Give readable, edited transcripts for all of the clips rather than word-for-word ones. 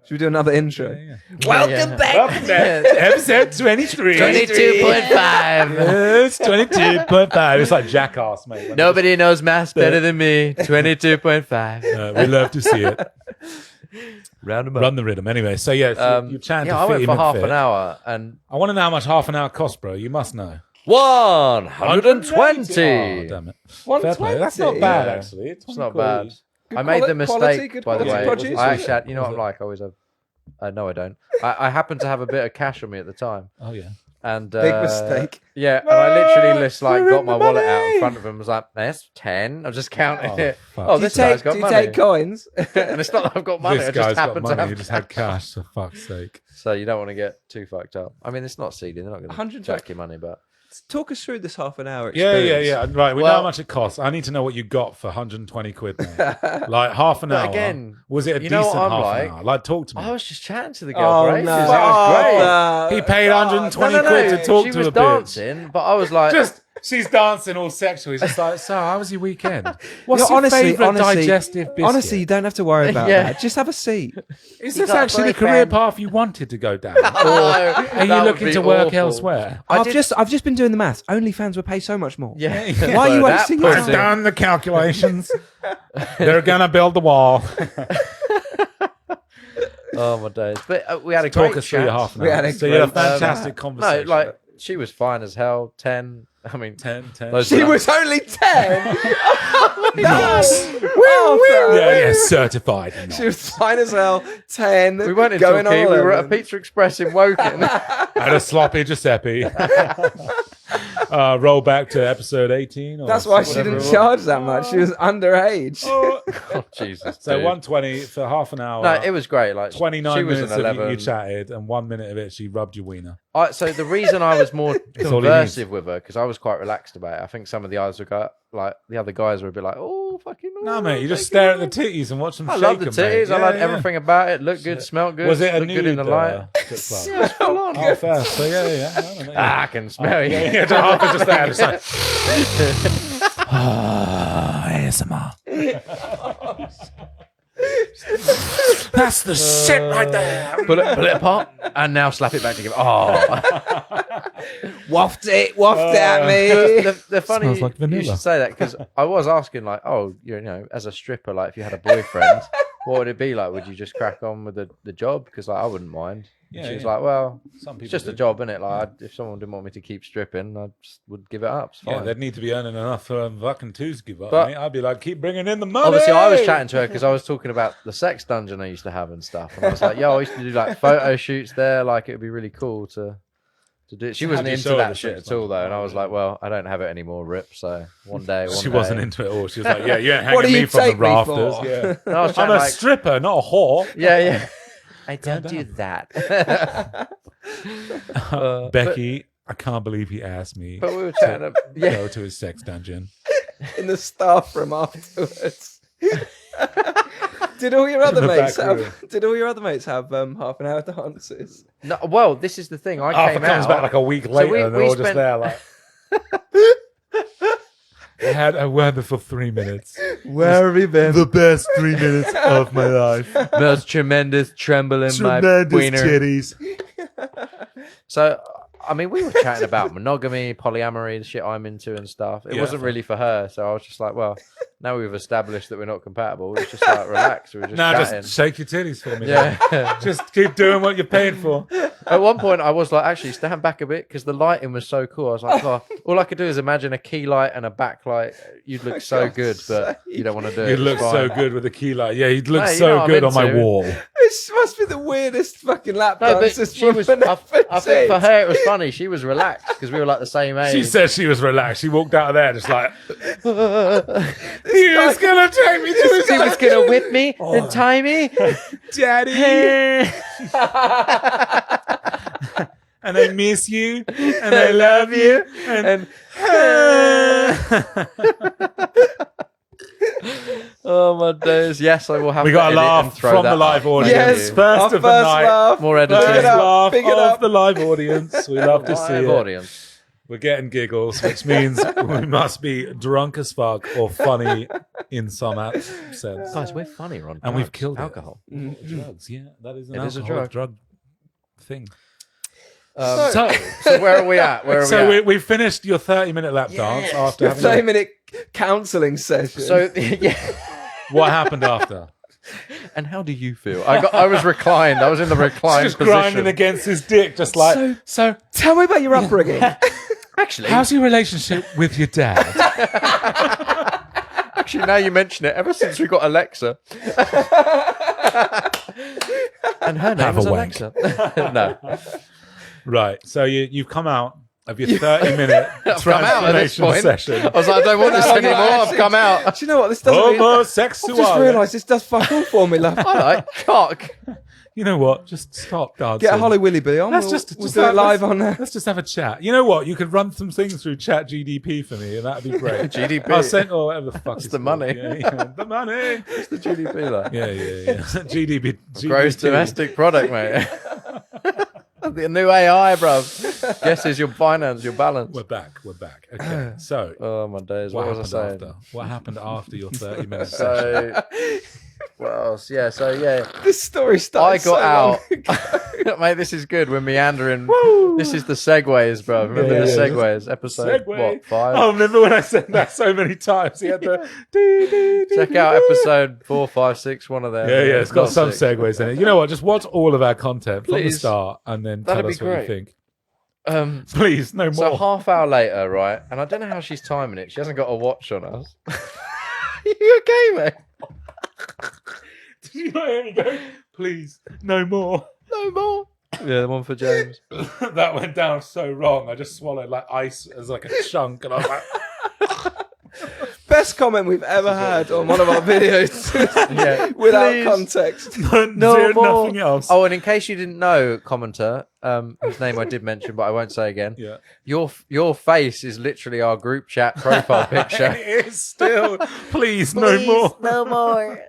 Should we do another intro? Yeah. Welcome back. Welcome back to episode 23. 22.5. It's 22.5. It's like Jackass, mate. Nobody knows maths better than me. 22.5. We love to see it. Round them up. Run the rhythm. Anyway, so you're chatting to I went Fitty for half McFit. an hour and I want to know how much half an hour costs, bro. You must know. 120. Oh, damn it. Fair play. That's not bad, actually. It's not bad. I made the mistake, by the way. produce. I actually had, you know what I'm like? I always have. No, I don't. I happened to have a bit of cash on me at the time. Oh, yeah. And Big mistake. Yeah, and I literally just got my wallet out in front of him. Was like, "There's 10." I'm just counting it. fuck. Oh, this guy's got Do you money. take coins? And it's not that I've got money. This I just guy's got happened to money. have He just had cash, for fuck's sake. So you don't want to get too fucked up. I mean, it's not seeding. They're not going to 100 jack your money, but Talk us through this half an hour Yeah. experience. Right, we know Well- how much it costs. I need to know what you got for 120 quid, mate. Like half an But hour. again, was it a you know decent what I'm half like? an hour? Like, talk to me. I was just chatting to the girl Oh, for ages. no. It was great. He paid 120 quid to talk she to was a bitch. dancing, but I was like, She's dancing all sexual. He's just like, so how was your weekend? What's Yeah, your honestly, favourite digestive biscuit? Honestly, you don't have to worry about Yeah. that. Just have a seat. Is this got a actually the career boyfriend. path you wanted to go down? Or That are you would looking be to work awful. elsewhere? I've just been doing the maths. OnlyFans would pay so much more. yeah. Why are you Well, that wasting your puts I've time? it- done the calculations. They're going to build the wall. Oh my days! But we had a Talk great us through chat. your half an We hour. had a So you had a great chat. fantastic No, conversation. like she was fine as hell. 10. I mean, 10. Those- She was only 10. Nice. Well done. Yeah, certified. She was fine as hell. 10. we weren't in going Torquay. on We were at a 11. Pizza Express in Woking. Had a sloppy Giuseppe. Roll back to episode 18. Or That's why she whatever didn't it was. charge that much. She was underage. Oh, Jesus. So dude. 120 for half an hour. No, it was great. Like 29 she was minutes an of 11. you chatted, and 1 minute of it she rubbed your wiener. So the reason I was more all he needs. conversive with her because I was quite relaxed about it. I think some of the others were the other guys were a bit like, "Oh, fucking." No, oh, mate, you just take stare it at the away." titties and watch them I shake love the 'em, mate. titties. I Yeah, loved yeah. everything about it. Looked good, smelled good. Was it a looked nude good in the light? strip club? Yeah, full on. Oh, fair. So yeah. I don't know. I can smell you. Yeah, half is just there. Just like, ASMR. That's the shit right there. Pull it apart and now slap it back together. Oh, Waft it at me. the funny Smells like vanilla. you should say that because I was asking like, oh, you know, as a stripper, like if you had a boyfriend, what would it be like? Would you just crack on with the job? Because like I wouldn't mind. Yeah, She was yeah. like, well, Some people it's just do. a job, innit? Like if someone didn't want me to keep stripping, I just would give it up. It's Yeah, fine. they'd need to be earning enough for fucking twos to give up, But- mate. I'd be like, keep bringing in the money. Obviously, I was chatting to her because I was talking about the sex dungeon I used to have and stuff. And I was like, yo, I used to do like photo shoots there. Like, it would be really cool to do it. She So wasn't how'd you into show her that the shit sex at all, though. dungeon? And I was like, well, I don't have it anymore, Rip. So one day. She wasn't into it all. She was like, yeah, you ain't What hanging do me you from the take me rafters. for? Yeah. And I was I'm chatting a like, stripper, not a whore. yeah. I don't Calm do down. that. Becky, I can't believe he asked me But we were chatting. to Yeah. go to his sex dungeon. In the staff room afterwards. Did all your other the mates back have? room. Did all your other mates have half an hour dances? No, well, this is the thing. I Arthur came comes out. back like a week later we- and they're we all just spent- there like... I had a wonderful 3 minutes. Where have you been? The best 3 minutes of my life. Most tremendous tremble in my Tremendous wiener. titties. So, I mean, we were chatting about monogamy, polyamory, the shit I'm into and stuff. It Yeah. wasn't really for her, so I was just like, well, now we've established that we're not compatible. Let's just like relax. We were just Now chatting. just shake your titties for me. Yeah. Just keep doing what you're paid for. At one point, I was like, actually, stand back a bit because the lighting was so cool. I was like, oh, all I could do is imagine a key light and a backlight. You'd look so God's good, but you don't want to do it. You'd look It's so fine. good with a key light. Yeah, you'd look Hey, you so know what good I'm on my into. wall. This must be the weirdest fucking lap No, but dances she was. woman I ever think for seen. her it was funny. She was relaxed because we were like the same age. She said she was relaxed. She walked out of there just like, he was going to take me to his She was gonna whip me and tie me. daddy. And I miss you. And I love you. And Oh my days! Yes, I will have. we to got a edit and laugh throw from that the live up. audience. Yes, First our of the first night. laugh. More Pick editing. it First up, laugh pick it of up. the live audience. We love to see Live it. audience. We're getting giggles, which means we must be drunk as fuck or funny in some sense. Guys, we're funny, Ron. And we've killed alcohol. Drugs, yeah. That is an It is a alcoholic drug thing. So where are we at? We finished your 30-minute lap dance after Your having 30-minute counselling session. So yeah. What happened after? And how do you feel? I was reclined. I was in the reclined Just position. grinding against his dick, just like, so tell me about your upbringing. Actually, how's your relationship with your dad? Actually, now you mention it, ever since we got Alexa, and her name Have is a wank. Alexa. No, Right, so you've come out of your 30-minute come out at this transformation point. session. I was like, I don't want this No, anymore. I've actually, come out. Do you know what? This doesn't really... Homosexual. I've just realised this does fuck all for me, love. I like cock. You know what? Just stop dancing. Get a Holly Willy Billy on. Let's We'll just do it live on there. Let's just have a chat. You know what? You could run some things through Chat GDP for me, and that'd be great. GDP. I'll send or whatever the fuck. That's it's the called. money. Yeah, the money. What's the GDP like? Yeah. GDP. Gross domestic product, mate. The new AI, bruv. Guesses your finance, your balance. We're back. Okay. So, Oh my days. what What was I happened saying? after? What happened after your 30-minute session? So, what else? Yeah. So yeah. This story I started got so out. Mate, this is good. We're meandering. This is the segues, bro. Remember the segues? Episode what, 5? Oh, remember when I said that so many times? He had the Check out episode 4, 5, 6, one of them. Yeah, it's got not some 6. segues in it. You know what? Just watch all of our content from the Please. start and then That'd tell be us what you great. think. Please, no more. So half hour later, right? And I don't know how she's timing it. She hasn't got a watch on us. You okay, mate? Did you not hear me go, please, no more? No more. Yeah, the one for James. That went down so wrong. I just swallowed like ice as like a chunk, and I was like, best comment we've ever had on one of our videos. Yeah. Without Please. context. No more. nothing else. Oh, and in case you didn't know, commenter, whose name I did mention, but I won't say again. Yeah. Your face is literally our group chat profile picture. It is still, please, no more. No more.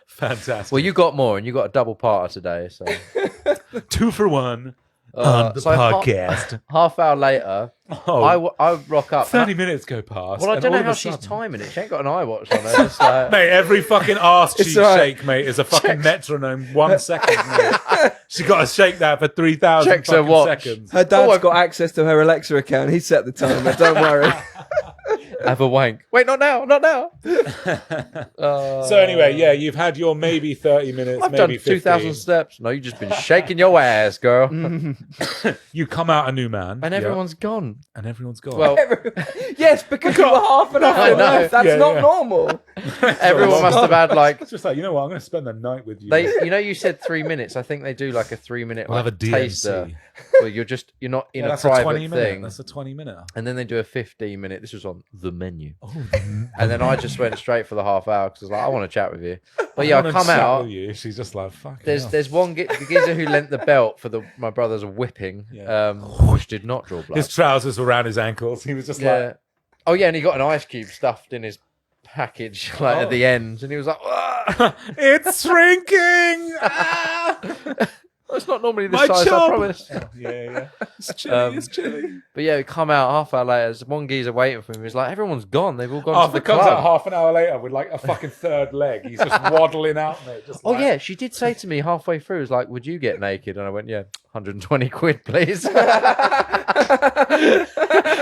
Fantastic. Well, you got more, and you got a double parter today. So 2 for 1 on the so podcast. Half hour later, Oh, I rock up. 30 minutes go past. Well, I and don't all know of how a she's sudden- timing it. She ain't got an iWatch on her. It's like, Mate, every fucking arse cheek It's all right. shake, mate, is a fucking metronome. 1 second, mate. She got to shake that for 3,000 Checks her fucking watch. seconds. Her dad's Oh, got access to her Alexa account. He set the timer. Don't worry. have a wank. Wait, not now, not now. So anyway, yeah, you've had your maybe 30 minutes, I've maybe done 15. 2,000 steps. No, you've just been shaking your ass, girl. You come out a new man. And yeah, everyone's gone. and everyone's gone. Well, Yes, because you were half an I hour know. left. That's Yeah, not yeah. normal. everyone must have had like It's just like, you know what, I'm going to spend the night with you. they. You know, you said 3 minutes. I think they do like a 3-minute We'll like, have a DMC. taster. Where you're not in Yeah, a that's private 20 minute. thing. That's a 20-minute. And then they do a 15-minute. This was on the menu. Oh, And then I just went straight for the half hour because I was like, I want to chat with you. But yeah, I come out. You. She's just like, fuck. There's one geezer who lent the belt for my brother's whipping, Yeah. which did not draw blood. His trousers were around his ankles. He was just Yeah. like, Oh yeah, and he got an ice cube stuffed in his package like at the end, and he was like, "Ah." it's shrinking. Ah! "It's not normally this My size, chub." I promise." Yeah. It's chilly. It's chilly. But yeah, we come out half hour later. There's one geezer waiting for him. He's like, "Everyone's gone. They've all gone to Arthur the comes out club." half an hour later with like a fucking third leg. He's just waddling out, mate. Just Oh like, yeah, she did say to me halfway through, "Was like, would you get naked?" And I went, "Yeah, 120 quid, please."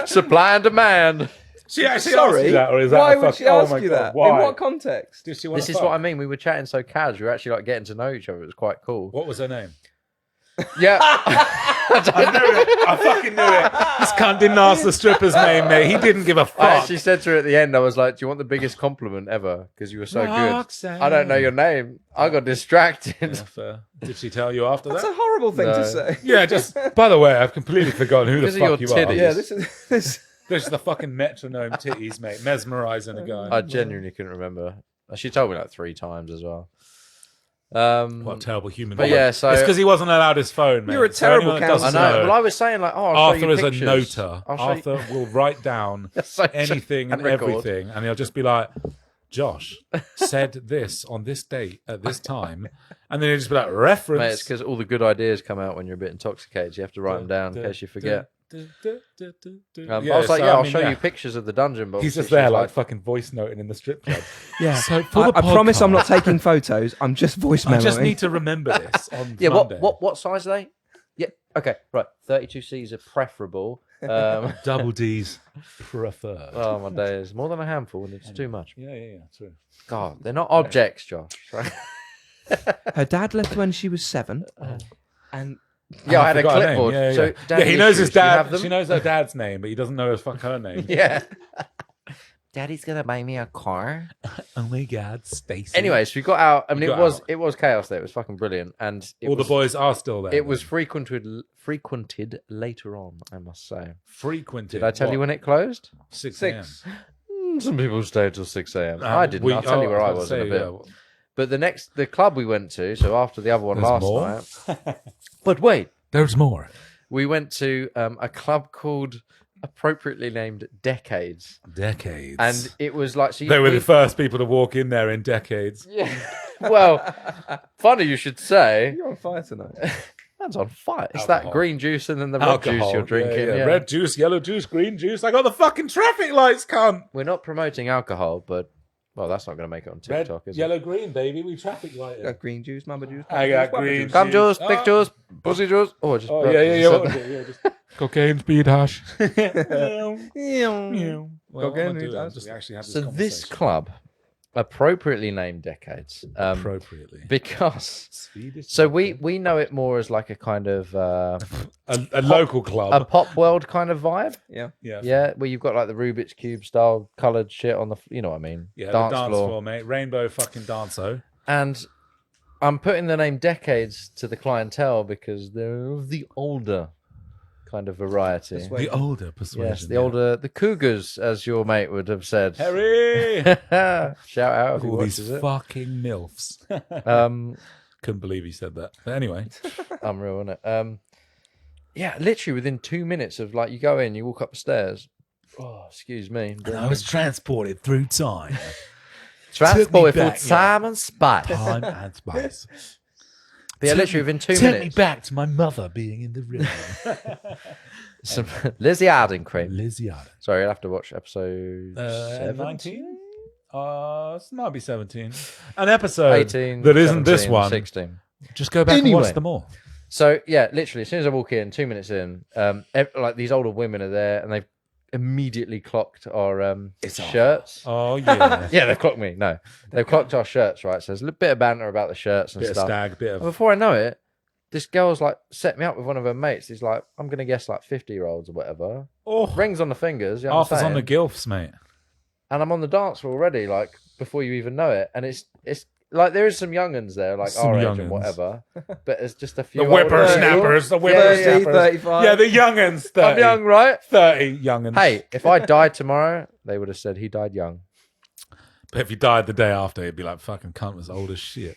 Supply and demand. She actually asked Sorry. you that, or is that Why a would fuck- she oh ask my you God, that? Why? In what context? Did she want This to is fuck? what I mean. We were chatting so casual. We were actually like getting to know each other. It was quite cool. What was her name? Yeah. I knew it. I fucking knew it. This cunt didn't ask the stripper's name, mate. He didn't give a I fuck. actually said to her at the end, I was like, "Do you want the biggest compliment ever? Because you were so Roxanne. good." I don't know your name. I got distracted. Yeah, fair. Did she tell you after That's that? a horrible thing No. to say. Yeah, just by the way, I've completely forgotten who the Because of fuck your you are. titties. Yeah, this is this. There's the fucking metronome titties, mate. Mesmerizing a guy. I genuinely couldn't remember. She told me like 3 times as well. What a terrible human But being. yeah, so- it's because he wasn't allowed his phone, mate. You're a So terrible anyone that doesn't I know. know, Well, I was saying like, "Oh, I'll show Arthur you is a pictures. noter. I'll show you- Arthur will write down So- anything and record. everything, and he'll just be like, Josh said this on this date at this time, and then he'll just be like, reference. Mate, it's because all the good ideas come out when you're a bit intoxicated. You have to write them down in case you forget. I was like, I'll show you pictures of the dungeon. But He's just obviously there, she's like fucking voice noting in the strip club. Yeah. So for I the promise I'm not podcast- taking photos. I'm just voice I memoing. just need to remember this on yeah. Monday. What size are they? Yeah. Okay. Right. 32Cs are preferable. Double D's preferred. Oh my days! More than a handful, and it's too much. Yeah, true. God, they're not objects, Josh. Her dad left when she was 7, and Yeah, I had a forgot her name. clipboard. Yeah, So, yeah. daddy He knows his issues, do you dad. have them? She knows her dad's name, but he doesn't know her name. Yeah. Daddy's gonna buy me a car. Oh my God, Stacey. Anyways, we got out. I mean, You it got was out. it was chaos there. It was fucking brilliant, and all the boys are still there. It was frequented later on, I must say. frequented. Did I tell you when it closed? 6 a.m. Some people stayed till 6 a.m. I didn't. I'll tell you where I was in a bit. But the club we went to, so after the other one There's last more? night. But wait, There's more. we went to a club called, appropriately named, Decades. Decades. And it was like... So they were the first people to walk in there in decades. Yeah. Well, funny you should say. you're on fire tonight. Man's on fire. It's Alcohol. that green juice and then the red juice you're drinking. Yeah. Yeah. Red juice, yellow juice, green juice. I got the fucking traffic lights, cunt. We're not promoting alcohol, but... Well, that's not going to make it on Red, TikTok, is yellow, it? green, baby. We traffic lighted. Got green juice, mamba juice. I got papa green juice. Cum juice, Oh. dick juice, pussy juice. Oh, I just Oh, burped yeah, as you said yeah. that. Yeah, just cocaine, speed, hash. Yeah. Well, Cocaine, what am I doing? that's We actually had this So this conversation. club, appropriately named Decades, appropriately. because... Swedish. So we know it more as like a kind of a local club. a pop world kind of vibe. Yeah. Yeah, where you've got like the Rubik's Cube style coloured shit on the, you know what I mean? Yeah, dance the dance floor. floor, mate. Rainbow fucking danso. And I'm putting the name Decades to the clientele because they're of the older kind of variety. Persuasion. The older persuasion. Yes, the older, the Cougars, as your mate would have said. Harry! Shout out if he All these watches it. fucking MILFs. Couldn't believe he said that. But anyway. Unreal, isn't it? Yeah, literally within 2 minutes of like, you go in, you walk up the stairs. Oh, excuse me. And I was transported through time. Transported back, for time and space. Time and space. But yeah, literally within 2 Took me minutes. back to my mother being in the room. Some Lizzie Arden cream. Lizzie Arden. Sorry, I'll have to watch episode 19? This might be 17. An episode 18, that isn't 17, this one. 16. Just go back and Anyway. watch them all. So yeah, literally, as soon as I walk in, 2 minutes in, like these older women are there, and they've immediately clocked our shirts. Oh, yeah. Yeah, they've clocked me. No, they've clocked our shirts. Right, so there's a little bit of banter about the shirts and Bit of stuff. Stag, bit And of... before I know it, this girl's like set me up with one of her mates. He's like, I'm gonna guess like 50-year-olds or whatever. Oh, Rings on the fingers. You know what I'm Arthur's on the saying? gilfs, mate. And I'm on the dance floor already, like before you even know it. And it's like there is some younguns there, like Some our age young'uns. and whatever. But there's just a few. The older whippersnappers. The people. Yeah, yeah. whippersnappers. 35. Yeah, the young'uns. 30. I'm young, right? 30 young'uns. Hey, if I died tomorrow, they would have said he died young. But if you died the day after, it'd be like, fucking cunt was old as shit.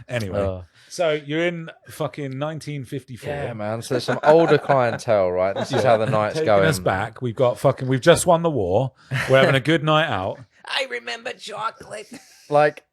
Anyway, so you're in fucking 1954. Yeah, man. So there's some older clientele, right? This is how the night's Taking going. us back. We've just won the war. We're having a good night out. I remember chocolate. Like,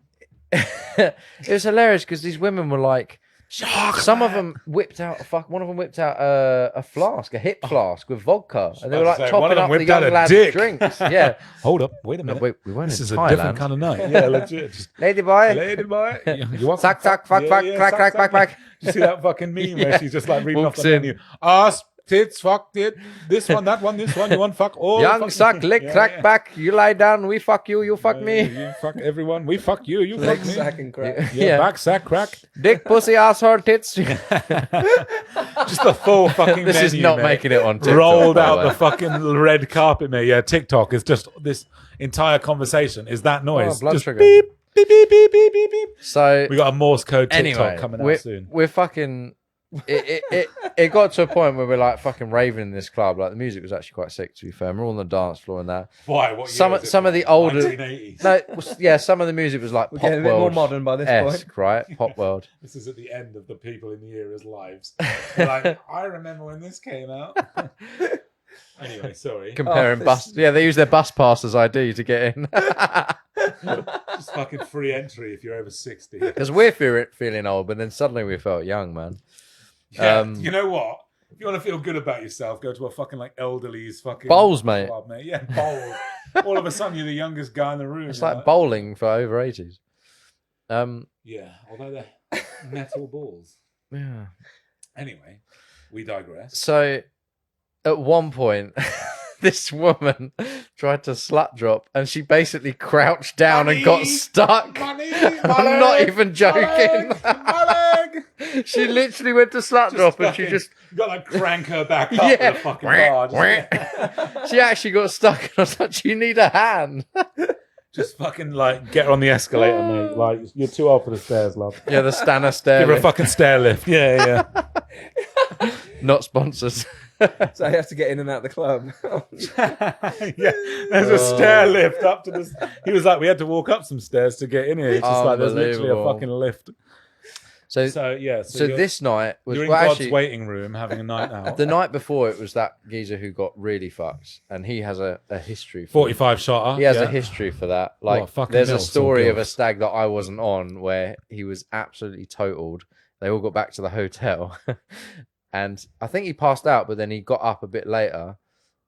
it was hilarious because these women were like, some of them whipped out one of them whipped out a flask, a hip flask with vodka, and they were like about to say, one of chopping them up the whipped out young a lads' dick. drinks. Yeah. Hold up. Wait a No, minute. wait, we weren't This in is a Thailand. different kind of night. Yeah, legit. Just, Lady boy. lady boy. You want Suck, suck, fuck, fuck, crack, suck, crack, suck. crack, crack. You see that fucking meme where Yeah. she's just like reading off Walks the in. menu. Ass, tits, fuck, tit, this one, that one, this one. You want fuck all? Young fuck- suck, lick, Yeah, crack yeah. back. You lie down, we fuck you, you fuck me. You fuck everyone. We fuck you. You Leg fuck me. sack and crack. Yeah, back sack crack. Dick, pussy, asshole, tits. Just the full fucking This is menu, not mate. making it on TikTok. Rolled by out way. the fucking red carpet, mate. Yeah, TikTok is just this entire conversation is that noise. blood just sugar. beep, beep, beep, beep, beep, beep, beep. So We got a Morse code TikTok anyway, coming we're, out soon. we're fucking. It got to a point where we're like fucking raving in this club. Like the music was actually quite sick, to be fair. And we're all on the dance floor and that. Why? What year Some is it of from? the older. 1980s. No, yeah, some of the music was like We're pop getting a bit more world modern by this point. esque, right? Pop world. This is at the end of the people in the era's lives. They're like, I remember when this came out. Anyway, sorry. Comparing Oh, bus. Yeah, they use their bus pass as ID to get in. Just fucking free entry if you're over 60. Because we're feeling old, but then suddenly we felt young, man. Yeah, Um, you know what? If you want to feel good about yourself, go to a fucking like elderly's fucking Bowls, mate. club, mate. Yeah, bowls. All of a sudden, you're the youngest guy in the room. It's You're like bowling for over 80s. Yeah, although they're metal balls. Yeah. Anyway, we digress. So, at one point, this woman tried to slut drop, and she basically crouched down and got stuck. Money, I'm not even joking. My leg. She literally went to slut drop, and she just got to crank her back up Yeah. with a fucking bar. she actually got stuck, and I was like, "You need a hand." Just fucking like get her on the escalator, mate. Like you're too old for the stairs, love. Yeah, the Stanner stair. Give her a lift. fucking stair lift. Yeah, yeah. Not sponsors. So I have to get in and out of the club. Yeah, there's a stair lift up to this. He was like, we had to walk up some stairs to get in here. It's just like there's literally a Unbelievable. fucking lift. So So so this night was you're in well, God's actually, waiting room having a night out. the night before it was that geezer who got really fucked, and he has a history. For 45 shotter. He has yeah. a history for that. Like, What, fucking there's a milfs or story of a gilfs? stag that I wasn't on where he was absolutely totaled. They all got back to the hotel, and I think he passed out, but then he got up a bit later,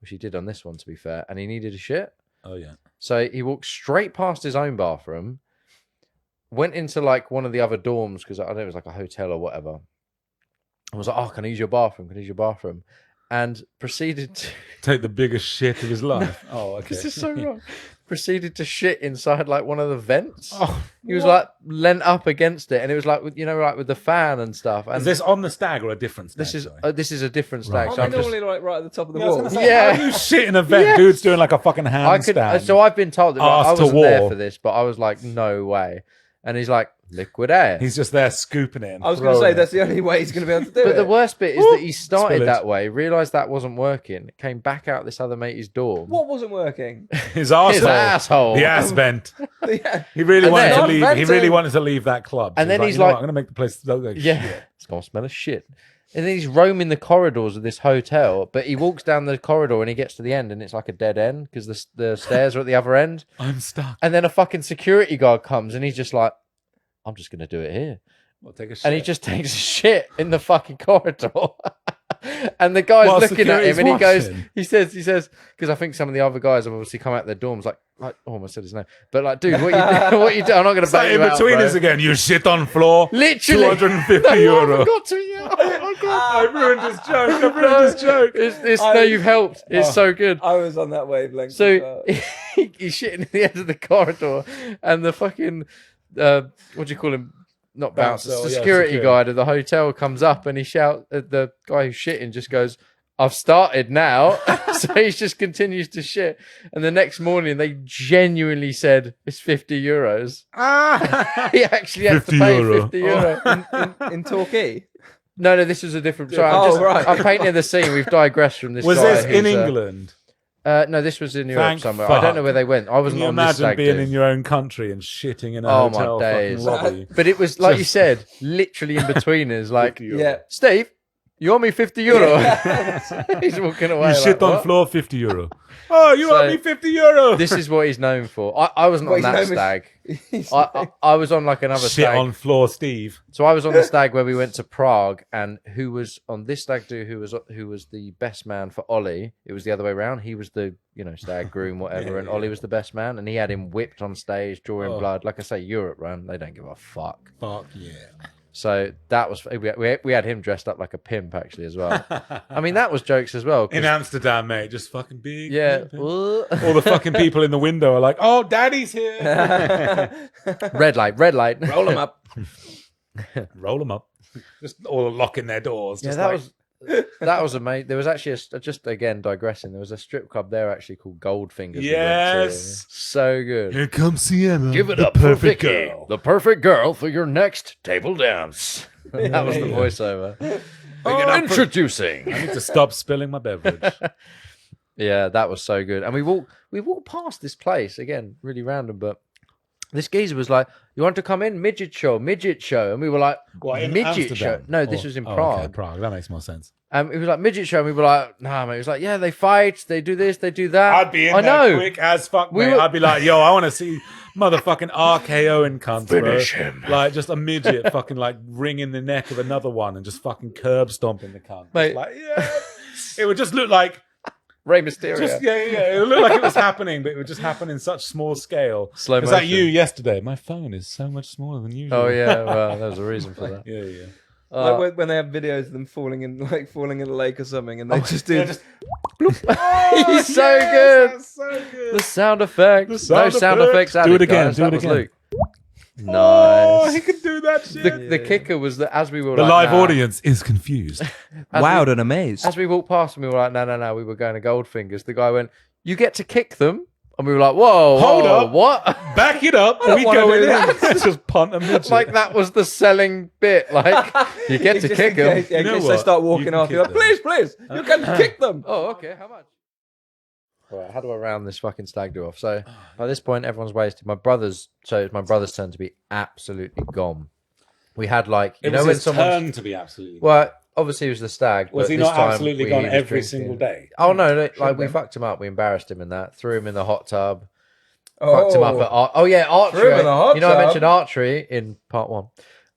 which he did on this one, to be fair, and he needed a shit. Oh yeah. So he walked straight past his own bathroom, went into like one of the other dorms because I don't know, it was like a hotel or whatever. I was like, "Oh, can I use your bathroom? Can I use your bathroom?" And proceeded to Take the biggest shit of his life. Oh, okay. this is so wrong. Proceeded to shit inside like one of the vents. Oh, He was like leant up against it, and it was like with, like with the fan and stuff. And is this on the stag or a different stag? this is a different stag. Right. So Aren't I'm they just, normally like right at the top of the Yeah, I was wall? gonna say, Yeah. how do you shit in a vent? Yeah. Dude's doing like a fucking handstand. so I've been told that like, I Ass to wasn't there wall. for this, but I was like, no way. And he's like, liquid air. He's just there scooping it. And I was going to throwing say that's the only way he's going to be able to do But it. the worst bit is that he started Spillage. that way, realised that wasn't working, came back out this other mate's dorm. What wasn't working? his arsehole. His asshole. The ass vent. Yeah. He really And wanted then- to leave. He Venting. really wanted to leave that club. And then like, he's you know like- what, I'm gonna make the place look like Yeah, shit. it's gonna smell of shit. And then he's roaming the corridors of this hotel, but he walks down the corridor and he gets to the end, and it's like a dead end because the stairs are at the other end. I'm stuck. And then a fucking security guard comes, and he's just like, "I'm just gonna do it here," I'll take a shit. and he just takes a shit in the fucking corridor. And the guy's While looking at him, security's and he goes, watching. he says, because I think some of the other guys have obviously come out their dorms, like, oh, I almost said his name, but like, dude, what you do? What you do? I'm not gonna It's like back in you out, between bro. us again. You shit on floor. Literally, 250 No, I euro. forgot to. Yeah. Oh, God. I ruined his joke. I ruined his joke. It's no, you've helped. It's so good. I was on that wavelength. as So well. he's shitting at the end of the corridor, and the fucking what do you call him? Not bouncer, Bouncer, the yeah, security security. guard of the hotel comes up and he shouts at the guy who's shitting, just goes, "I've started now." So he just continues to shit. And the next morning they genuinely said it's 50 euros. Ah. He actually had to 50 pay euro. 50 euro. in Torquay. No, this was a different. Sorry, Oh, right. I'm painting the scene. We've digressed from this. Was guy this in who's, England? No, this was in Europe Thank somewhere. fuck. I don't know where they went. I Can wasn't you on this imagine stag being do. in your own country and shitting in a Oh, my hotel days. fucking lobby? But it was like you said, literally in between us. Like, Yeah. Steve, you owe me 50 euro. He's walking away. You like, shit on "What?" floor, 50 euro. Oh, you So- owe me 50 euro. This is what he's known for. I wasn't What on he's that known stag. He's I was on like another shit stag. on floor, Steve. So I was on the stag where we went to Prague, and who was on this stag do? Who was the best man for Ollie? It was the other way around. He was the stag groom, whatever, Yeah, and yeah. Ollie was the best man, and he had him whipped on stage, drawing Oh. blood. Like I say, Europe, man, they don't give a fuck. Fuck yeah. So that was we had him dressed up like a pimp actually as well. I mean that was jokes as well. 'cause- In Amsterdam, mate, just fucking big. yeah, All the fucking people in the window are like, "Oh, daddy's here." red light. Roll them up. Roll them up. Just all locking their doors. Yeah, Just that like, was that was amazing. There was actually just again digressing. There was a strip club there actually called Goldfingers. we went to. Yes. So good. Here comes Sienna. Give it the up for perfect Vicky, girl. the perfect girl for your next table dance. That was the Yeah. voiceover. Oh, Introducing. I need to stop spilling my beverage. Yeah, that was so good. And we walked past this place again, really random, but This geezer was like, "You want to come in? Midget show," and we were like, What, in "Midget Amsterdam? show?" No, this was in Okay, Prague. Prague. That makes more sense. It was like midget show, and we were like, "Nah, mate." It was like, "Yeah, they fight, they do this, they do that." I'd be in there quick as fuck, mate. I'd be like, "Yo, I want to see motherfucking RKOing cunts, Finish bro. him. Like just a midget fucking like wringing the neck of another one and just fucking curb stomping the cunt. Mate. Just like, yeah. It would just look like Rey Mysterio. Just, yeah. It would look like it was happening, but it would just happen in such small scale. Slow It's like motion. you yesterday. My phone is so much smaller than usual. Oh yeah, well, there's a reason for that. yeah. Like when they have videos of them falling in a lake or something, and they just do. Oh, He's so good. That's so good. The sound effects. The sound No sound effects. effects. Do added, it again, guys. do That it was again. Luke. Oh, Nice. he could do that shit. The kicker was that as we were The like, live nah, audience is confused. Wowed and amazed. as we walked past and we were like, no, we were going to Goldfingers. The guy went, "You get to kick them," and we were like, "Whoa, Hold whoa, up. what?" Back it up. don't We wanna go do in that. there. Just punt a midget. Like that was the selling bit. Like you get to kick them. Yeah, You know in case they what? start You walking can off, you're like, kick please, you can kick them. Oh, okay. How much? All right, how do I round this fucking stag do off? So by this point, everyone's wasted. So it's my brother's turn to be absolutely gone. We had like, you it know, was when his someone. turn to be absolutely. Well, obviously it was the stag. Was but he this not time absolutely he gone was every drinking. single day? Oh no! Like Should've we been. fucked him up. We embarrassed him in that. Threw him in the hot tub. Oh, Fucked him up at archery. Threw him in the hot You know, I tub? mentioned archery in part one.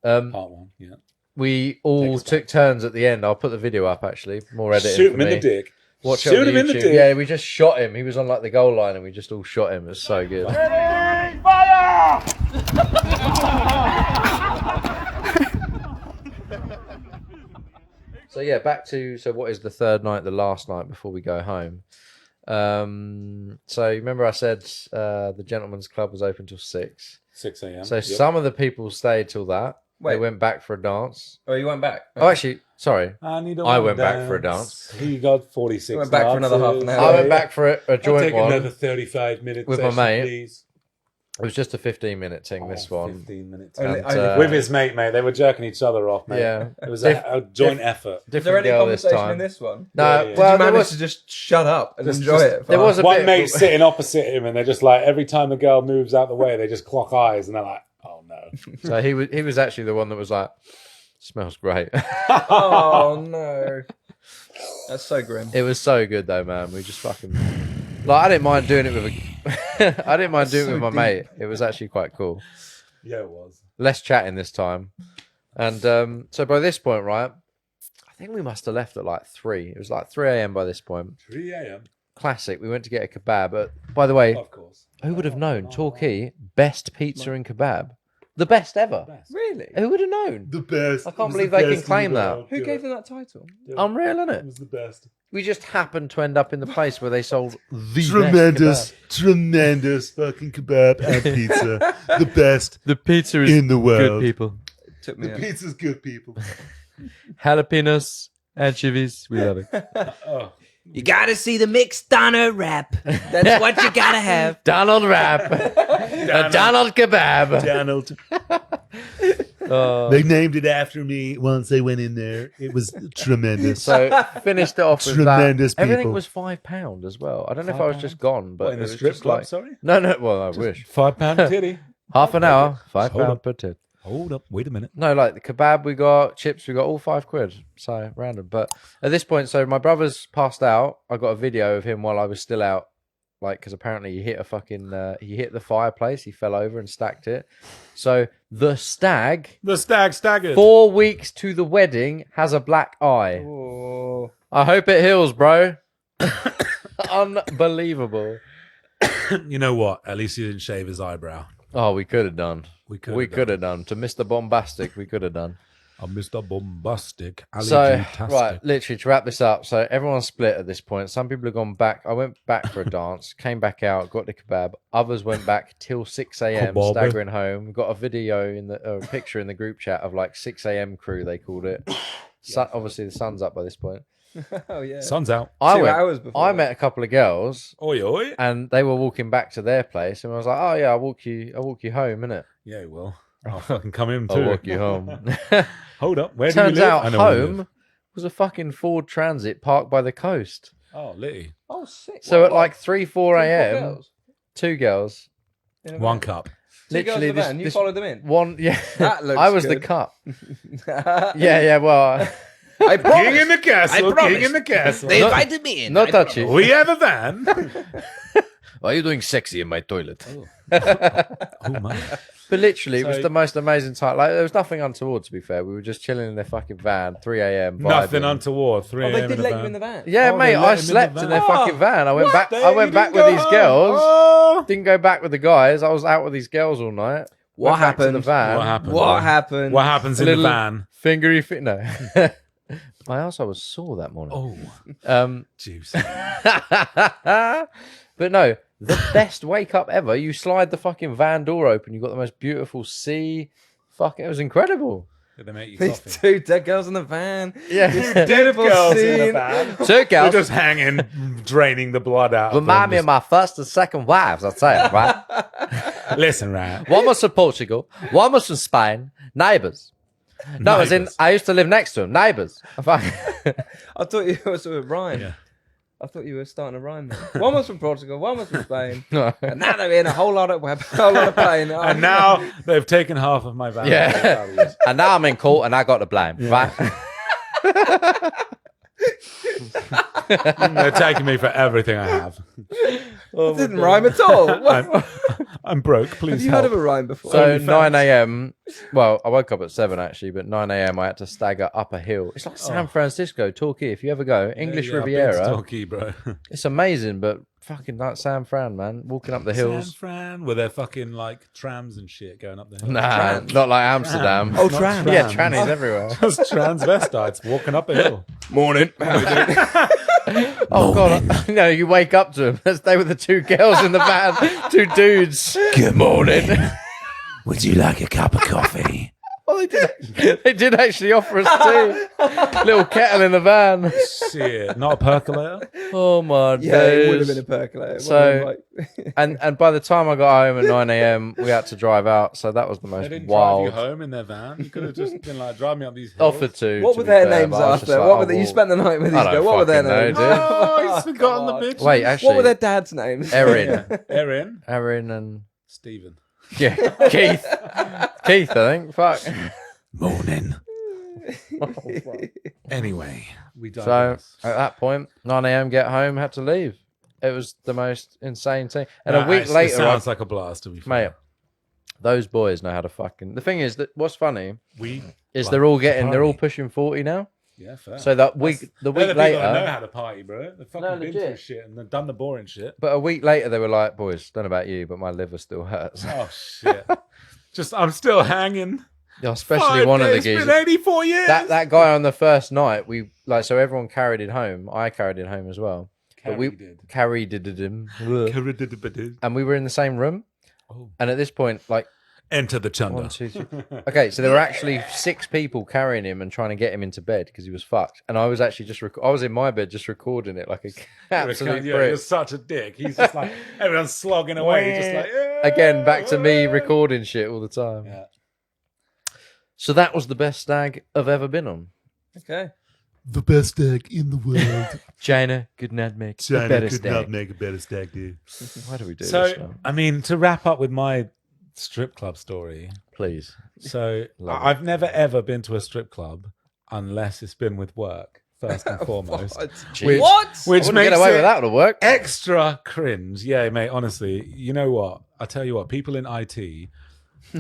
Part one, yeah. We all Next took turns at the end. I'll put the video up actually. More editing. Shoot for him in me. the dick. Watch it Shoot on him in the YouTube. dick. Yeah, we just shot him. He was on like the goal line, and we just all shot him. It was so good. So yeah, back to what is the third night, the last night before we go home. So remember I said the gentleman's club was open till 6. 6 a.m. So some of the people stayed till that. They Wait. went back for a dance. Oh, you went back. Oh, actually, sorry. I went back for a dance. He got 46. Went back for another half an hour. I went back for a I'll joint take one. another 35 minutes with my mate. please. It was just a 15-minute thing, this one. 15 minutes. Only- And, only- With his mate. They were jerking each other off, mate. Yeah. It was a joint effort. Is there Different any girl this conversation time. in this one? No, Yeah, yeah. Did well, you there manage was to just shut up and Just- enjoy it? there was a One bit, mate but- sitting opposite him, and they're just like, every time the girl moves out the way, they just clock eyes, and they're like, oh no. So he was actually the one that was like, "Smells great." Oh no, that's so grim. It was so good though, man. We just fucking like I didn't mind doing it with I didn't mind doing it with my mate. It was actually quite cool. Yeah, it was. Less chatting this time. And so by this point, right, I think we must have left at like 3. It was like 3 a.m. by this point. 3 a.m. Classic. We went to get a kebab. But by the way, Of course. who would have known? Torquay, best pizza and kebab. The best ever. Really? Who would have known? The best. I can't believe they can claim that. Who gave them that title? Unreal, isn't It it? was the best. We just happened to end up in the place where they sold the Tremendous, best tremendous fucking kebab and pizza. The best kebab. The pizza is in the world. good, people. Took me. The pizza's good, people. Jalapenos, anchovies, we love it. Oh. You gotta see the mixed Donner wrap. That's what you gotta have. Donald wrap, a Donald kebab. Donald. Oh. They named it after me once they went in there. It was tremendous. So finished it off with Tremendous that. Everything people. was £5 as well. I don't know if I was just gone, but What, in it the was strip just club, like sorry? no. Well, I wish £5 titty. half an hour, Hold £5 up. per tit. Hold up. Wait a minute. No, like the kebab we got, chips we got, all £5. So random. But at this point, so my brother's passed out. I got a video of him while I was still out, like because apparently he hit a fucking he hit the fireplace. He fell over and stacked it. So the stag, The stag staggered. 4 weeks to the wedding, has a black eye. Oh, I hope it heals, bro. Unbelievable. You know what? At least he didn't shave his eyebrow. Oh, we could have done. We could. We could have done. To Mr. Bombastic, we could have done. Mr. Bombastic. So, Allergy-tastic. right, literally, to wrap this up. So, everyone's split at this point. Some people have gone back. I went back for a dance, came back out, got the kebab. Others went back till 6 a.m., Kebab. staggering home. Got a video a picture in the group chat of like 6 a.m. crew, they called it. Obviously, the sun's up by this point. oh yeah. Sun's out. 2 hours before. I met a couple of girls, Oi, oi. and they were walking back to their place, and I was like, "Oh yeah, I'll walk you home, innit? Yeah, he will. I'll fucking come in too. I'll walk you home." Hold up. Where Turns do you live? out I know where you home live. was a fucking Ford Transit parked by the coast. Oh, Litty. Oh sick. So What, at like 3, 4 3, 4 a.m., girls? 2 girls. In a One van? cup. Two girls in the van. You followed them in. One, yeah. That looks I was the good. cup. Yeah. Well, I King promise. in the castle. promise. King in the castle. They invited me in. not touchy. We have a van. Why are you doing sexy in my toilet? Oh my. But literally, it was So- the most amazing time. Like, there was nothing untoward, to be fair. We were just chilling in their fucking van, 3 a.m. Nothing vibing. untoward. 3 Oh, a.m. they did in let the you in van. the van. Yeah, Oh, mate, they let I him in the slept in van. their fucking van. I went back. They- I went you back didn't with go these home. girls. Oh. Didn't go back with the guys. I was out with these girls all night. What Went back to the happened? van. What happened? What happened? What happens in Little- the van? Fingery fit. No. My ass, I was sore that morning. Oh, juice. But no, the best wake up ever. You slide the fucking van door open. You got the most beautiful sea. Fucking, it was incredible. Did they make you These coffee? two dead girls in the van. Yeah. Beautiful Girls in the scene. van. Two They're girls. just hanging, draining the blood out. of Remind me them. of my first and second wives, I'd say, right? Listen, right? One was from Portugal, one was from Spain, neighbours. No, as in, Neighbours. I used to live next to them, neighbours. I thought you were sort of rhyme. Yeah. I thought you were starting a rhyme there. One was from Portugal, one was from Spain. No. And now they're in a whole lot of pain. Oh, And now they've taken half of my van. Yeah. And now I'm in court and I got to blame, right? They're taking me for everything I have. it didn't rhyme at all. What? I'm broke. Please Have you help. heard of a rhyme before? So Only 9 facts. a.m. Well, I woke up at 7 actually, but 9 a.m. I had to stagger up a hill. It's like San Francisco, Torquay. If you ever go, English Yeah, I've been to Riviera, Torquay, bro. it's amazing. But fucking like San Fran, man, walking up the San hills. Fran, with their fucking like trams and shit going up the hill. Nah, Trans. not like Amsterdam. Oh, Not trams. Yeah, trannies everywhere. Just transvestites walking up a hill. Morning. Oh god, no! You wake up to them. They were the two girls in the van, two dudes. Good morning. Would you like a cup of coffee? Oh, they did actually offer us tea. Little kettle in the van. Shit, not a percolator. Oh my Yeah, it would have days. been a percolator. It So- would've been like- And by the time I got home at 9 a.m., we had to drive out. So that was the They most didn't wild. drive you home in their van. You could have just been like, drive me up these hills. Offered to. what to were be their fair, names but I was just after? like, What oh, were they? You well. spent the night with I these don't girls. What were their fucking know, names? dude. Oh, he's forgotten the God. bitch. Wait, actually, What were their dads' names? Erin, Erin, and Stephen. yeah, Keith, Keith. I think. Fuck. Morning. Anyway, we So digress. at that point, 9 a.m. get home, had to leave. It was the most insane thing. And a week Actually, later, it sounds like a blast to be fair. mate, those boys know how to fucking. The thing is that what's funny We is like they're all to all party. pushing 40 now. Yeah, fair. So that week, They're the week the people that know later, how to party, bro. They've fucking No, been legit. through shit and they've done the boring shit. but a week later, they were like, "Boys, don't know about you, but my liver still hurts." Oh shit! Just I'm still hanging. Yeah, especially one of the It's been geezers. 84 years. That guy on the first night, we like so everyone carried it home. I carried it home as well. But we carried it him, and we were in the same room. Oh. And at this point, like Enter the chunder. 1, 2, 3. Okay, so there were actually 6 people carrying him and trying to get him into bed because he was fucked. And I was actually just I was in my bed just recording it like a absolute Yeah, prick. you're such a dick. He's just like everyone's slogging away. He's just like Again, back to me recording shit all the time. Yeah. So that was the best stag I've ever been on. Okay. The best stag in the world. China, good nutmeg, the China better could stag. not make a better stag, dude. Why do we do this? So Now? I mean, to wrap up with my strip club story. Please. So Love it. I've never ever been to a strip club unless it's been with work first and foremost. What? Jeez. What? Which I wouldn't makes get away it with that at work. extra cringe. Yeah, mate, honestly, you know what? I tell you what, people in IT,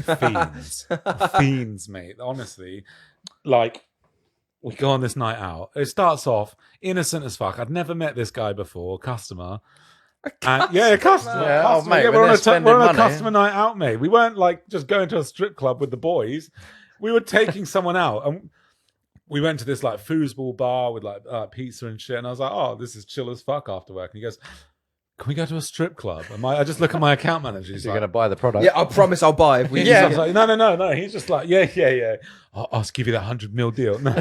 fiends. Fiends, mate. Honestly, like, we go on this night out. It starts off innocent as fuck. I'd never met this guy before, customer. And, yeah, a customer. Yeah, oh, customer. mate, Yeah, when we're on they're a spending money. customer night out, mate. We weren't like just going to a strip club with the boys. We were taking someone out, and we went to this like foosball bar with like pizza and shit. And I was like, "Oh, this is chill as fuck after work." And he goes, "Can we go to a strip club?" And I just look at my account manager. He's You're like, going to buy the product. Yeah, I promise I'll buy. If we Yeah. I was like, no. He's just like, yeah. I'll give you that 100 mil deal. No.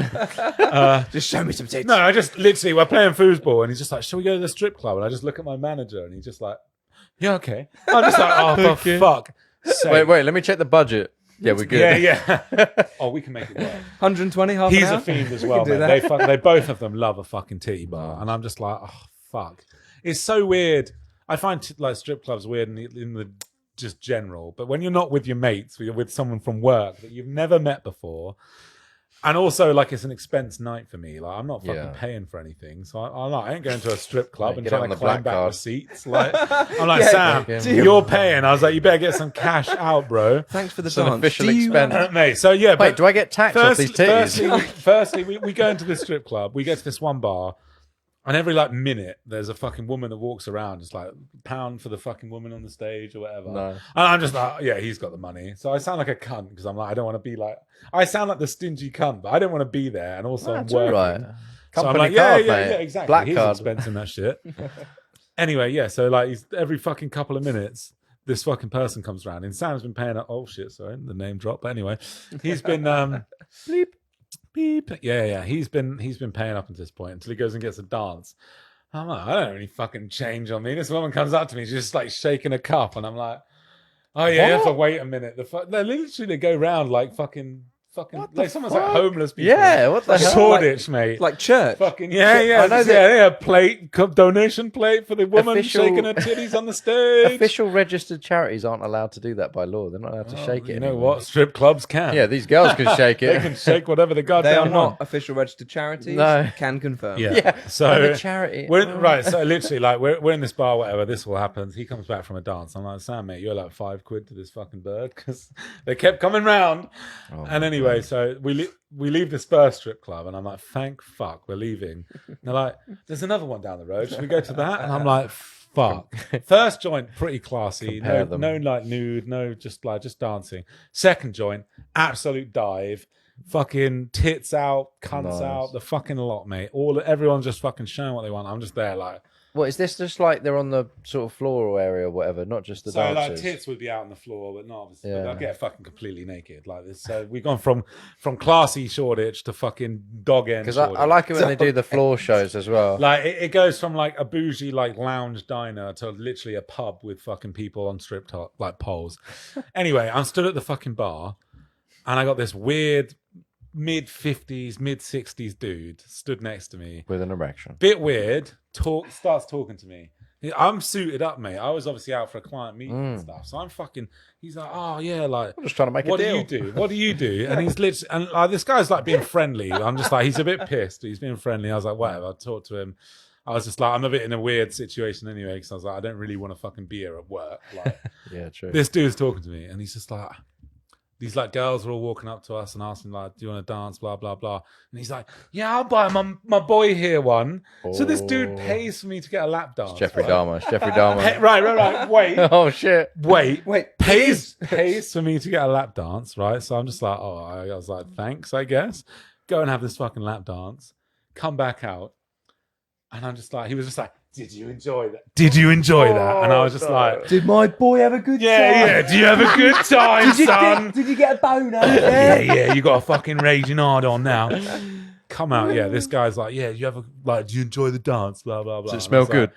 just show me some tits. No, I just literally we're playing foosball, and he's just like, "Shall we go to the strip club?" And I just look at my manager, and he's just like, "Yeah, okay." I'm just like, "Oh, for fuck." Wait, let me check the budget. Yeah, we're good. Yeah. Oh, we can make it work. 120, half He's an hour? a fiend as We well, can do man. that. They both of them love a fucking titty bar, and I'm just like, oh fuck. It's so weird. I find like strip clubs weird in the just general. But when you're not with your mates, you're with someone from work that you've never met before. And also, like, it's an expense night for me. Like, I'm not fucking paying for anything, so I ain't going to a strip club and get it trying on to the climb black back card. receipts. Like, I'm like, Sam, you're paying. I was like, you better get some cash out, bro. Thanks for the It's an dance. official Do you, expense. Mate, so yeah. Wait, but do I get taxed off these titties? Firstly, we go into this strip club. We get to this one bar. And every like minute, there's a fucking woman that walks around, just like pound for the fucking woman on the stage or whatever. No. And I'm just like, yeah, he's got the money. So I sound like a cunt because I'm like, I don't want to be like, I sound like the stingy cunt, but I don't want to be there. And also, I'm That's working. all right. So I'm Company like, card, yeah, mate. exactly. Black He's card. expensing that shit. Anyway, yeah. So like, every fucking couple of minutes, this fucking person comes around, and Sam's been paying. Oh shit, sorry, the name drop. But anyway, he's been bleep. Beep. Yeah. He's been paying up until this point until he goes and gets a dance. I'm like, I don't have any fucking change on me. This woman comes up to me, she's just like shaking a cup, and I'm like, oh yeah, you have to wait a minute. They go round like fucking like someone's like homeless people. Yeah, what the hell? Shoreditch, mate. like church? Fucking yeah. I know They have donation plate for the woman Official- shaking her titties on the stage. Official registered charities aren't allowed to do that by law. They're not allowed to shake it. You know anymore. what? Strip clubs can. Yeah, these girls can shake They it. can shake whatever the They goddamn are not want. official registered charities. No. Can confirm. Yeah. Yeah, So I'm a charity. Right, so literally, like, we're in this bar, whatever. This all happens. He comes back from a dance. I'm like, Sam, mate, you're like £5 to this fucking bird because they kept coming round. And anyway, so we leave this first strip club, and I'm like, thank fuck, we're leaving. And they're like, there's another one down the road. Should we go to that? And I'm like, fuck. First joint, pretty classy. Compare No, them. no, like nude. No, just dancing. Second joint, absolute dive. Fucking tits out, cunts Nice. out, the fucking lot, mate. Everyone's just fucking showing what they want. I'm just there, like. What is this? Just like they're on the sort of floral area or whatever, not just the So like dancers. tits would be out on the floor, but not obviously. But Yeah. they'll get fucking completely naked like this. So we've gone from classy Shoreditch to fucking dog end. Because I like it when they do the floor shows as well. Like it goes from like a bougie like lounge diner to literally a pub with fucking people on strip top like poles. Anyway, I'm stood at the fucking bar, and I got this weird mid-50s, mid-60s dude stood next to me. With an erection. Bit weird. Starts talking to me. I'm suited up, mate. I was obviously out for a client meeting and stuff. So I'm fucking. He's like, oh yeah, like. I'm just trying to make a What do deal. you do? What do you do? And he's literally, and this guy's like being friendly. I'm just like, he's a bit pissed. He's being friendly. I was like, whatever. I talked to him. I was just like, I'm a bit in a weird situation anyway, because I was like, I don't really want to fucking be here at work. Like, Yeah, true. this dude's talking to me, and he's just like, these like girls were all walking up to us and asking like, do you want to dance? Blah blah blah. And he's like, yeah, I'll buy my boy here one. So this dude pays for me to get a lap dance. It's Jeffrey right? Dahmer. It's Jeffrey Dahmer. Hey, right. Wait. Oh shit. Wait, Wait, pays for me to get a lap dance, right? So I'm just like, I was like, thanks, I guess. Go and have this fucking lap dance. Come back out, and I'm just like, he was just like, did you enjoy that? Did you enjoy that? And I was just like, Did my boy have a good yeah. Do you have a good time, son? Did you get a boner? Yeah. You got a fucking raging hard on now. Come out, yeah. This guy's like, yeah. Do you enjoy the dance? Blah blah blah. Does it smell And I was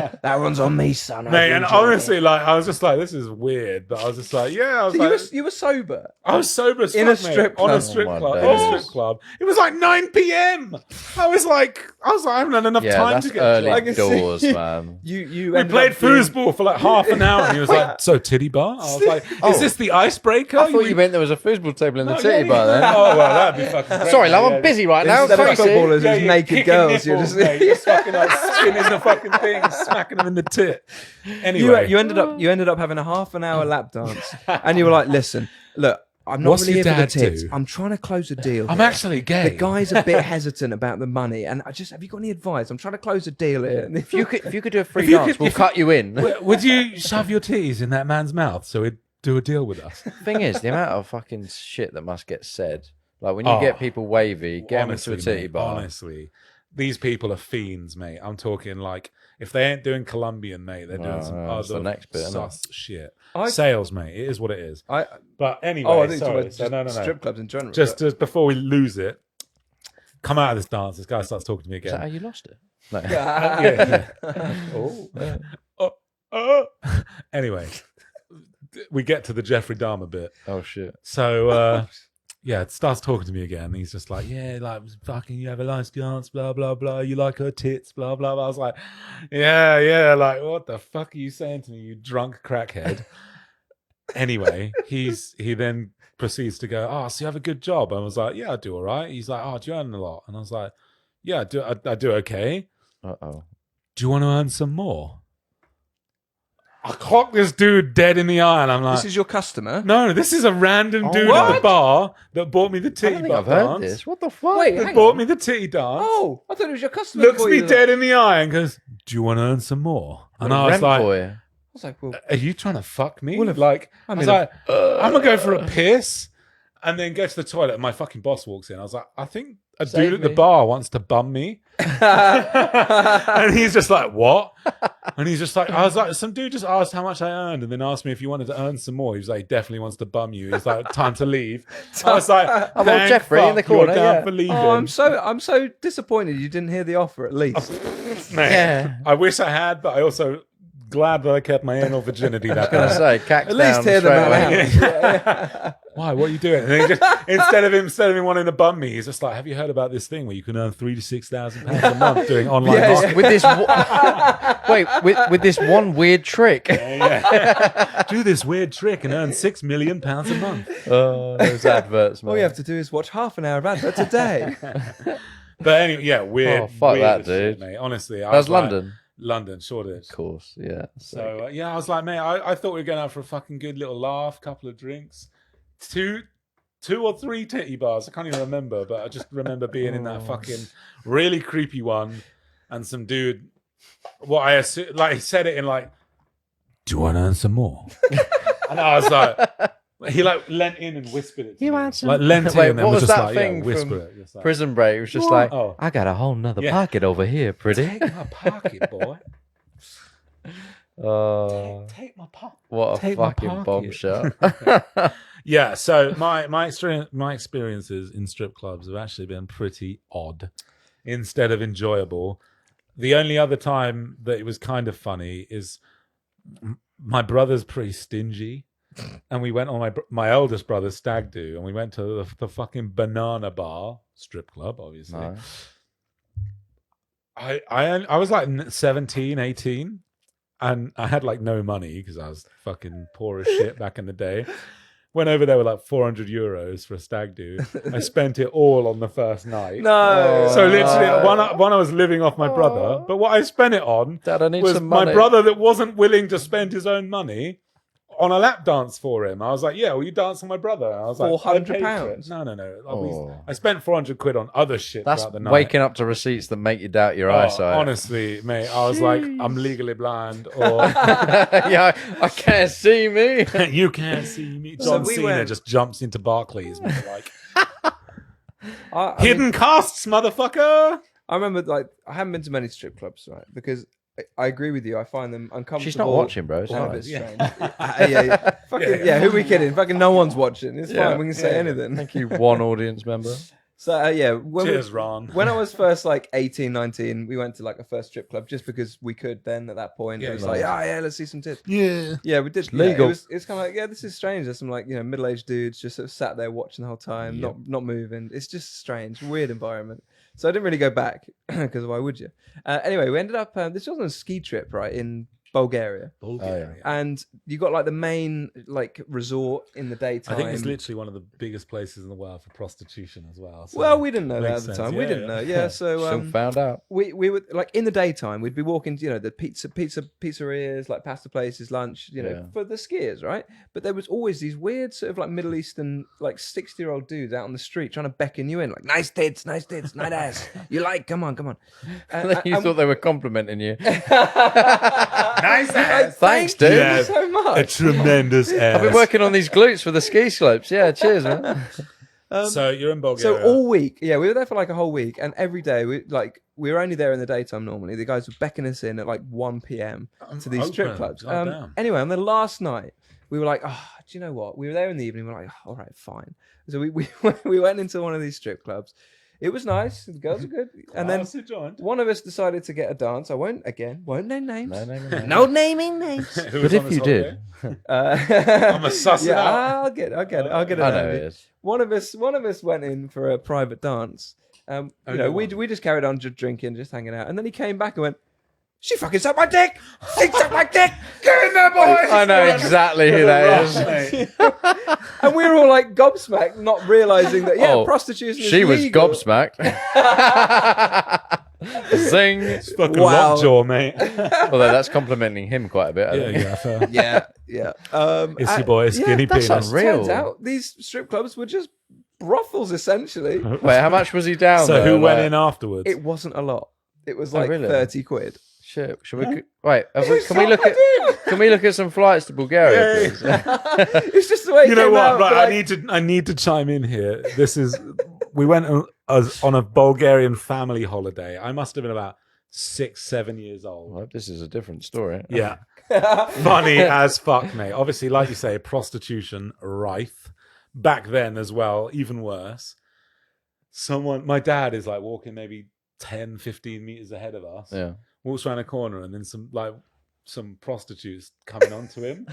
good? That one's on me, son. Mate, and honestly, like, I was just like, this is weird. But I was just like, yeah. I was So like, you were sober. I was sober as In fuck, a strip mate. On club. a strip Oh my club. days. In a strip club. It was like 9 p.m. I was like, I haven't had enough Yeah, time that's to get early I can see- doors, man. You We ended played up being- foosball for like half an hour, and he was like, "So titty bar?" I was like, "Is this the icebreaker?" I thought you meant there was a foosball table in the Oh, titty yeah, bar yeah. then. Oh well, that'd be fucking. Great, Sorry, love, yeah. I'm busy right now. Instead of Crazy. footballers, it was you're naked kicking girls. You're nipples, just mate. You're fucking like spinning the fucking thing, smacking them in the tit. Anyway, you ended up having a half an hour lap dance, and you were like, "Listen, look, I'm not What's really your here for the dad tits. do? I'm trying to close a deal. I'm here. actually gay. The guy's a bit hesitant about the money, and have you got any advice? I'm trying to close a deal here." If you could do a free If you dance, could- we'll if- cut you in. Would you shove your titties in that man's mouth so he'd do a deal with us? Thing is, the amount of fucking shit that must get said. Like when you Oh, get people wavy, get them into Honestly, a titty mate, bar. honestly, these people are fiends, mate. I'm talking like if they ain't doing Colombian, mate, they're doing Well, some that's the other next bit, isn't it? sus shit. I- Sales, mate. It is what it is. I But anyway, I think sorry. it's So, no. strip clubs in general. Just before we lose it, come out of this dance. This guy starts talking to me Is that how again. you lost it? No. Anyway, we get to the Jeffrey Dahmer bit. Oh shit. So yeah, starts talking to me again. And he's just like, yeah, like fucking, you have a nice dance, blah blah blah. You like her tits, blah blah blah. I was like, yeah, like what the fuck are you saying to me, you drunk crackhead? Anyway, he then proceeds to go, oh, so you have a good job? I was like, yeah, I do all right. He's like, oh, do you earn a lot? And I was like, yeah, I do okay. Uh-oh. Do you want to earn some more? I clocked this dude dead in the eye, and I'm like, This is your customer? no, this is a random dude at what? the bar that bought me the I titty don't think I've butt heard dance. this. What the fuck? Wait, That hang bought on. me the titty dance. Oh, I thought it was your customer. Looks before me you- dead in the eye and goes, do you want to earn some more? And I was Rent like, boy. I was like, well, are you trying to fuck me? Well, if- Like, I I was mean, like, I'm going to go for a piss and then go to the toilet. And my fucking boss walks in. I was like, I think a Save dude at the me. bar wants to bum me. And he's just like, what? And he's just like, I was like, some dude just asked how much I earned and then asked me if you wanted to earn some more. He was like, he definitely wants to bum you. He's like, time to leave. I was like, old thank Jeffrey in the fuck, you're corner, down yeah. for leaving. oh, I'm so disappointed you didn't hear the offer at least. Mate, Yeah. I wish I had, but I also glad that I kept my anal virginity that I was day. gonna say, cack At least down hear the straight man away. out. Why? What are you doing? And then he just, instead of him wanting to bum me, he's just like, have you heard about this thing where you can earn £3,000 to £6,000 a month doing online Yeah, marketing? With this, with this one weird trick. Yeah. Do this weird trick and earn £6 million a month. Oh, those adverts, man. All you have to do is watch half an hour of adverts a day. But anyway, yeah, weird. Oh, fuck weird that, as shit, dude. mate. Honestly, I That was like, London. London, sure it is. Of course, yeah. So yeah, I was like, mate, I thought we were going out for a fucking good little laugh, couple of drinks, two or three titty bars. I can't even remember, but I just remember being in that fucking really creepy one, and some dude, what I assume, like he said it in like, do you want to earn some more? And I was like, he like leant in and whispered it. To You me. want some- like leant Wait, in and what was was just that like, thing yeah, whisper from it. Just like, Prison Break, it was just like, Oh. I got a whole nother Yeah. pocket over here, pretty. take my pocket, boy. Take my pocket. What a Take my fucking pocket. bombshell. Yeah, so my experiences in strip clubs have actually been pretty odd instead of enjoyable. The only other time that it was kind of funny is my brother's pretty stingy, and we went on my eldest brother's stag do, and we went to the fucking Banana Bar strip club, obviously. No. I was like 17, 18, and I had like no money because I was fucking poor as shit back in the day. Went over there with like €400 for a stag do. I spent it all on the first night. No. So literally, one I was living off my brother, but what I spent it on Dad, I need was some my money. brother that wasn't willing to spend his own money on a lap dance for him. I was like, yeah, will you dance on my brother? And I was like, I paid for it. £400? No. I spent £400 on other shit That's throughout the night. waking up to receipts that make you doubt your eyesight. Honestly, mate, I was like, I'm legally blind, or Yeah, I can't see me. you can't see me. So John we Cena went- just jumps into Barclays, and we're like, I mean, hidden costs, motherfucker. I remember, like, I haven't been to many strip clubs, right? Because I agree with you. I find them uncomfortable. She's not watching, bro. It's and a fine. bit strange. Yeah. Fucking, yeah, who are we kidding? Fucking no one's watching. It's Yeah. fine. We can say anything. Thank you, one audience member. So, yeah. When Cheers, Ron. When I was first like 18, 19, we went to like a first strip club just because we could then at that point. Yeah, It was yeah. like, yeah, let's see some tits. Yeah. Yeah, we did. legal. Yeah, it's kind of like, yeah, this is strange. There's some like, middle-aged dudes just sort of sat there watching the whole time, not moving. It's just strange, weird environment. So I didn't really go back because why would you? Anyway, we ended up, this was on a ski trip, right, in Bulgaria. Bulgaria. And you got like the main like resort in the daytime. I think it's literally one of the biggest places in the world for prostitution as well. So Well, we didn't know that makes at the sense. time. We Yeah, didn't yeah. know. Yeah, so Soon found out. we would like in the daytime we'd be walking, the pizzerias, like pasta places, lunch, Yeah. for the skiers, right? But there was always these weird sort of like Middle Eastern like 60-year-old dudes out on the street trying to becken you in, like nice tits, nice ass. You like, come on. You thought they were complimenting you. nice ass. Thanks, Thank dude. you Yeah. so A much. tremendous ass. I've been working on these glutes for the ski slopes. Yeah, cheers, man. So you're in Bulgaria. So all week, we were there for like a whole week, and every day we were only there in the daytime normally. The guys would beckon us in at like 1 p.m. to these strip open. clubs. Goddamn. Anyway, on the last night, we were like, oh, do you know what? We were there in the evening. We're like, all right, fine. So we went into one of these strip clubs. It was nice. The girls are good. And then one of us decided to get a dance. I won't name names. No. No naming names. But if you did, I'm a suss it yeah, out. I'll get it. I know out. it is. One of us went in for a private dance. We just carried on just drinking, just hanging out, and then he came back and went, "She fucking sucked my dick. She sucked my dick. Get in there, boys." I know exactly who that is. And we were all like gobsmacked, not realizing that prostitution is She was legal. gobsmacked. Zing. It's fucking Wow. lockjaw, mate. Although that's complimenting him quite a bit. I think. fair. Yeah. It's your boy, Skinny that's Penis. unreal. Turns out these strip clubs were just brothels, essentially. Wait, how much was he down? So though? who went Like- in afterwards? It wasn't a lot. It was Oh, like really? 30 quid. Shit. Should we? Wait. Can we look at? Can we look at some flights to Bulgaria, please? It's just the way it You know came what? out, Right, but, I need to chime in here. We went on a Bulgarian family holiday. I must have been about 6-7 years old. Well, this is a different story. Yeah. Funny as fuck, mate. Obviously, like you say, prostitution rife. Back then as well, even worse. My dad is like walking maybe 10, 15 meters ahead of us. Yeah. Walks around a corner and then some prostitutes coming onto him.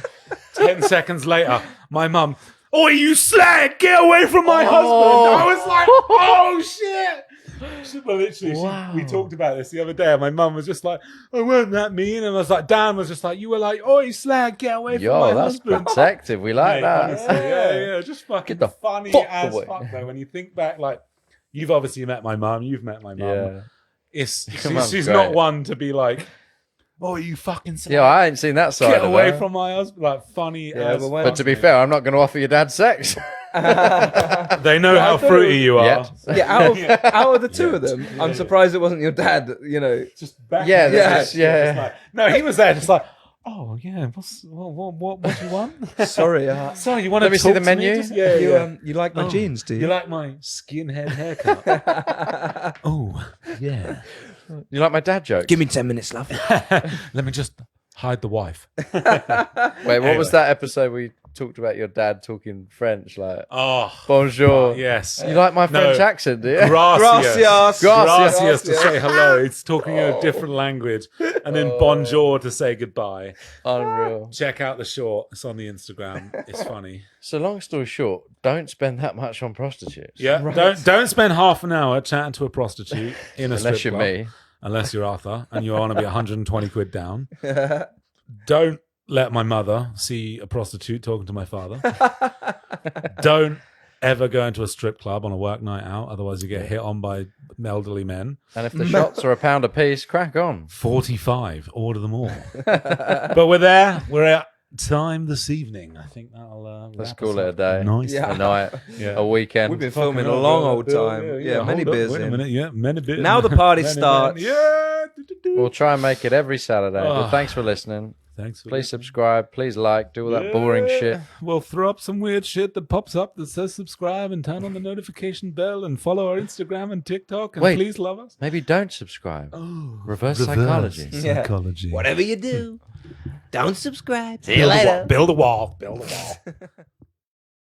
10 seconds later, my mum, "Oi, you slag! Get away from my husband!" I was like, "Oh shit!" We talked about this the other day, and my mum was just like, "I weren't that mean," and I was like, Dan was just like, "You were like, oi, slag, get away from my That's husband." protective. We like Mate, that. honestly, yeah, just fucking Get the funny fuck as away. fuck though. When you think back, like you've obviously met my mum, you've met my mum. Yeah. Mum's She's great. not one to be like, "Oh, you fucking slag. Yeah, I ain't seen that side. Get of away her. from my husband." Like funny as but when- But to be fair, I'm not going to offer your dad sex. they know how thought it fruity was- you are. Yeah. yeah, out of the two of them, I'm surprised it wasn't your dad, Just back Yeah, in the that's- day, yeah. just like- no, he was there just like, "Oh yeah, what do you want?" Sorry. Sorry, you want Let to me see talk the to menu? Just, yeah. You like my jeans, do You like my skinhead haircut? Oh, yeah. You like my dad joke? Give me 10 minutes, love. Let me just hide the wife. Wait, what was that episode where you talked about your dad talking French? Like, Oh, bonjour. yes. You like my French No. accent, do you? Gracias. Gracias. Gracias to say hello. It's talking in a different language. And then bonjour to say goodbye. Unreal. Check out the short. It's on the Instagram. It's funny. So, long story short, don't spend that much on prostitutes. Yeah. Don't spend half an hour chatting to a prostitute in a Unless strip you're club. me. Unless you're Arthur and you want to be 120 quid down. Don't let my mother see a prostitute talking to my father. Don't ever go into a strip club on a work night out. Otherwise you get hit on by elderly men. And if the shots are £1 a piece, crack on. 45. Order them all. But we're there. We're at time this evening. I think that'll Let's wrap call us it a up. day. Nice. Yeah. A night, Yeah. a weekend. We've been filming a long old time. Yeah, many hold up. beers Wait a in. minute. Yeah, many beers. Now the party Many starts. men. Yeah. We'll try and make it every Saturday. Oh. But thanks for listening. Thanks for Please listening. subscribe. Please like. Do all that boring Yeah. shit. We'll throw up some weird shit that pops up that says subscribe and turn on the notification bell and follow our Instagram and TikTok and Wait. please love us. Maybe don't subscribe. Oh, Reverse psychology. psychology. Whatever you do, don't subscribe. See you Build a later. wall. Build a wall. Build a wall.